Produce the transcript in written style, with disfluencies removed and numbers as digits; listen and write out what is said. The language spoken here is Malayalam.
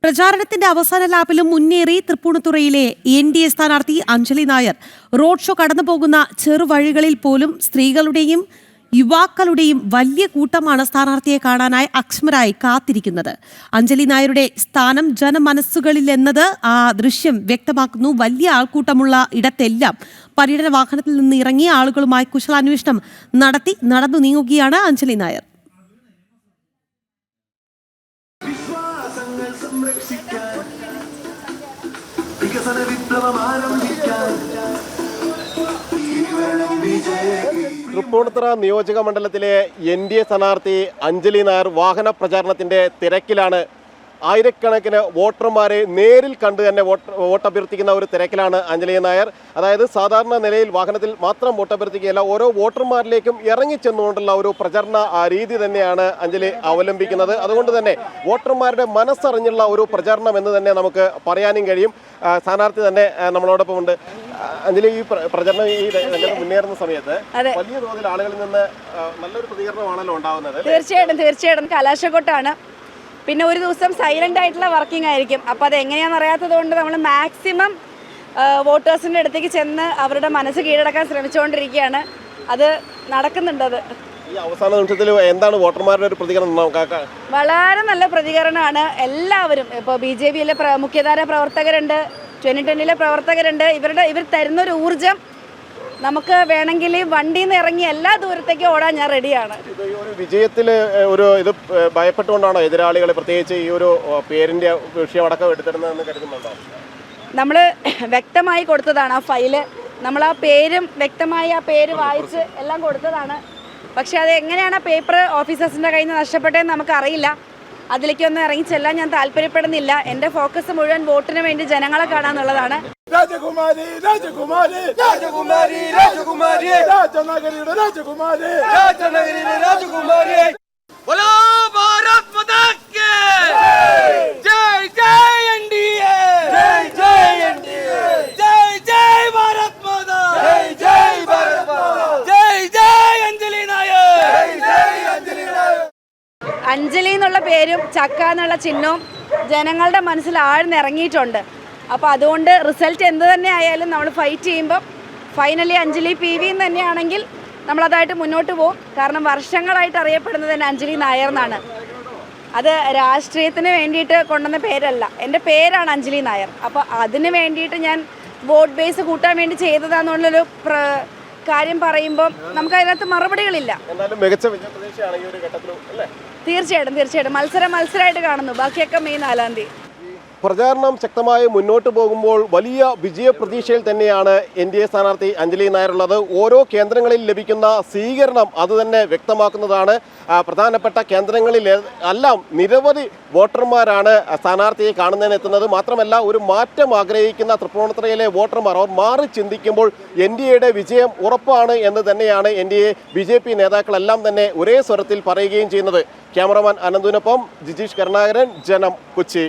പ്രചാരണത്തിന്റെ അവസാന ലാപ്പിലും മുന്നേറി തൃപ്പൂണിത്തുറയിലെ എൻ.ഡി.എ സ്ഥാനാർത്ഥി അഞ്ജലി നായർ. റോഡ് ഷോ കടന്നുപോകുന്ന ചെറുവഴികളിൽ പോലും സ്ത്രീകളുടെയും യുവാക്കളുടെയും വലിയ കൂട്ടമാണ് സ്ഥാനാർത്ഥിയെ കാണാനായി അക്ഷമരായി കാത്തിരിക്കുന്നത്. അഞ്ജലി നായരുടെ സ്ഥാനം ജനമനസ്സുകളിലെന്നത് ആ ദൃശ്യം വ്യക്തമാക്കുന്നു. വലിയ ആൾക്കൂട്ടമുള്ള ഇടത്തെല്ലാം പര്യടന വാഹനത്തിൽ നിന്ന് ഇറങ്ങിയ ആളുകളുമായി കുശലാന്വേഷണം നടന്നു നീങ്ങുകയാണ് അഞ്ജലി നായർ. തൃപ്പൂണിത്തുറ നിയോജക മണ്ഡലത്തിലെ എൻ.ഡി.എ സ്ഥാനാർത്ഥി അഞ്ജലി നായർ വാഹന പ്രചാരണത്തിന്റെ തിരക്കിലാണ്. ആയിരക്കണക്കിന് വോട്ടർമാരെ നേരിൽ കണ്ട് തന്നെ വോട്ടഭ്യർത്ഥിക്കുന്ന ഒരു തിരക്കിലാണ് അഞ്ജലി നായർ. അതായത് സാധാരണ നിലയിൽ വാഹനത്തിൽ മാത്രം വോട്ടഭ്യർത്ഥിക്കുകയല്ല, ഓരോ വോട്ടർമാരിലേക്കും ഇറങ്ങിച്ചെന്നുകൊണ്ടുള്ള ഒരു പ്രചരണ രീതി തന്നെയാണ് അഞ്ജലി അവലംബിക്കുന്നത്. അതുകൊണ്ട് തന്നെ വോട്ടർമാരുടെ മനസ്സറിഞ്ഞുള്ള ഒരു പ്രചരണം എന്ന് തന്നെ നമുക്ക് പറയാനും കഴിയും. സ്ഥാനാർത്ഥി തന്നെ നമ്മളോടൊപ്പം ഉണ്ട്. അഞ്ജലി, ഈ പ്രചരണം ഈ മുന്നേറുന്ന സമയത്ത് വലിയ തോതിൽ ആളുകളിൽ നിന്ന് നല്ലൊരു പ്രതികരണമാണല്ലോ ഉണ്ടാവുന്നത്. തീർച്ചയായിട്ടും കലാശക്കൊട്ടാണ്. പിന്നെ ഒരു ദിവസം സൈലന്റ് ആയിട്ടുള്ള വർക്കിംഗ് ആയിരിക്കും. അപ്പോൾ അത് എങ്ങനെയാണെന്ന് അറിയാത്തത് കൊണ്ട് നമ്മൾ മാക്സിമം വോട്ടേഴ്സിൻ്റെ അടുത്തേക്ക് ചെന്ന് അവരുടെ മനസ്സ് കീഴടക്കാൻ ശ്രമിച്ചുകൊണ്ടിരിക്കുകയാണ്. അത് നടക്കുന്നുണ്ട്. ഈ അവസാന നിമിഷത്തിൽ എന്താണ് വോട്ടർമാരുടെ ഒരു പ്രതികരണം? വളരെ നല്ല പ്രതികരണമാണ്. എല്ലാവരും ഇപ്പോൾ BJP-യിലെ മുഖ്യധാര പ്രവർത്തകരുണ്ട്, 2020-ലെ പ്രവർത്തകരുണ്ട്. ഇവർ തരുന്നൊരു ഊർജം നമുക്ക് വേണമെങ്കിൽ വണ്ടിയിൽ നിന്ന് ഇറങ്ങി എല്ലാ ദൂരത്തേക്കും ഓടാൻ ഞാൻ റെഡിയാണ്. ഒരു വിജയത്തിൽ ഒരു ഇത് ഭയപ്പെട്ടുകൊണ്ടാണോ എതിരാളികൾ പ്രത്യേകിച്ച് ഈ ഒരു പേരിന്റെ വിഷയം അടക്കം എടുത്തിടുന്നതെന്ന് കരുതുന്നുണ്ടോ? നമ്മൾ വ്യക്തമായി കൊടുത്തതാണ് ആ ഫയല്. നമ്മൾ ആ പേരും വ്യക്തമായി ആ പേര് വായിച്ച് എല്ലാം കൊടുത്തതാണ്. പക്ഷെ അത് എങ്ങനെയാണ് ആ പേപ്പർ ഓഫീസേഴ്സിൻ്റെ കയ്യിൽ നിന്ന് നഷ്ടപ്പെട്ടതെന്ന് നമുക്കറിയില്ല. അതിലേക്കൊന്നും ഇറങ്ങിച്ചെല്ലാൻ ഞാൻ താല്പര്യപ്പെടുന്നില്ല. എൻ്റെ ഫോക്കസ് മുഴുവൻ വോട്ടിന് വേണ്ടി ജനങ്ങളെ കാണാന്നുള്ളതാണ്. രാജകുമാരി രാജകുമാരി രാജകുമാരി രാജകുമാരി രാജനഗരിയുടെ രാജകുമാരി രാജനഗരിയുടെ രാജകുമാരി. ബോലോ ഭാരത് മാതാ കി ജയ് ജയ് എൻ.ഡി.എ ജയ് ജയ് എൻ.ഡി.എ ജയ് ജയ് ഭാരത് മാതാ ജയ് ജയ് ഭാരത് മാതാ ജയ് ജയ് അഞ്ജലി നായർ ജയ് ജയ് അഞ്ജലി നായർ. അഞ്ജലി എന്നുള്ള പേരും ചക്ക എന്നുള്ള ചിഹ്നവും ജനങ്ങളുടെ മനസ്സിൽ ആഴ്ന്നിറങ്ങിയിട്ടുണ്ട്. അപ്പോൾ അതുകൊണ്ട് റിസൾട്ട് എന്ത് തന്നെ ആയാലും നമ്മൾ ഫൈറ്റ് ചെയ്യുമ്പോൾ ഫൈനലി അഞ്ജലി PV തന്നെയാണെങ്കിൽ നമ്മളതായിട്ട് മുന്നോട്ട് പോകും. കാരണം വർഷങ്ങളായിട്ട് അറിയപ്പെടുന്നത് തന്നെ അഞ്ജലി നായർ എന്നാണ്. അത് രാഷ്ട്രീയത്തിന് വേണ്ടിയിട്ട് കൊണ്ടുവന്ന പേരല്ല, എൻ്റെ പേരാണ് അഞ്ജലി നായർ. അപ്പോൾ അതിന് വേണ്ടിയിട്ട് ഞാൻ വോട്ട് ബേസ് കൂട്ടാൻ വേണ്ടി ചെയ്തതാണെന്നുള്ളൊരു കാര്യം പറയുമ്പോൾ നമുക്ക് അതിനകത്ത് മറുപടികളില്ല. തീർച്ചയായിട്ടും മത്സരമായിട്ട് കാണുന്നു. ബാക്കിയൊക്കെ മെയ് 4-ാം തീയതി. പ്രചാരണം ശക്തമായി മുന്നോട്ട് പോകുമ്പോൾ വലിയ വിജയപ്രതീക്ഷയിൽ തന്നെയാണ് എൻ.ഡി.എ സ്ഥാനാർത്ഥി അഞ്ജലി നായർ ഉള്ളത്. ഓരോ കേന്ദ്രങ്ങളിൽ ലഭിക്കുന്ന സ്വീകരണം അതുതന്നെ വ്യക്തമാക്കുന്നതാണ്. പ്രധാനപ്പെട്ട കേന്ദ്രങ്ങളിൽ എല്ലാം നിരവധി വോട്ടർമാരാണ് സ്ഥാനാർത്ഥിയെ കാണുന്നതിനെത്തുന്നത്. മാത്രമല്ല, ഒരു മാറ്റം ആഗ്രഹിക്കുന്ന തൃപ്പൂണിത്തുറയിലെ വോട്ടർമാർ അവർ മാറി ചിന്തിക്കുമ്പോൾ എൻ.ഡി.എയുടെ വിജയം ഉറപ്പാണ് എന്ന് തന്നെയാണ് എൻ.ഡി.എ BJP നേതാക്കളെല്ലാം തന്നെ ഒരേ സ്വരത്തിൽ പറയുകയും ചെയ്യുന്നത്. ക്യാമറമാൻ അനന്തുവിനൊപ്പം ജിജീഷ് കരുണാകരൻ, ജനം, കൊച്ചി.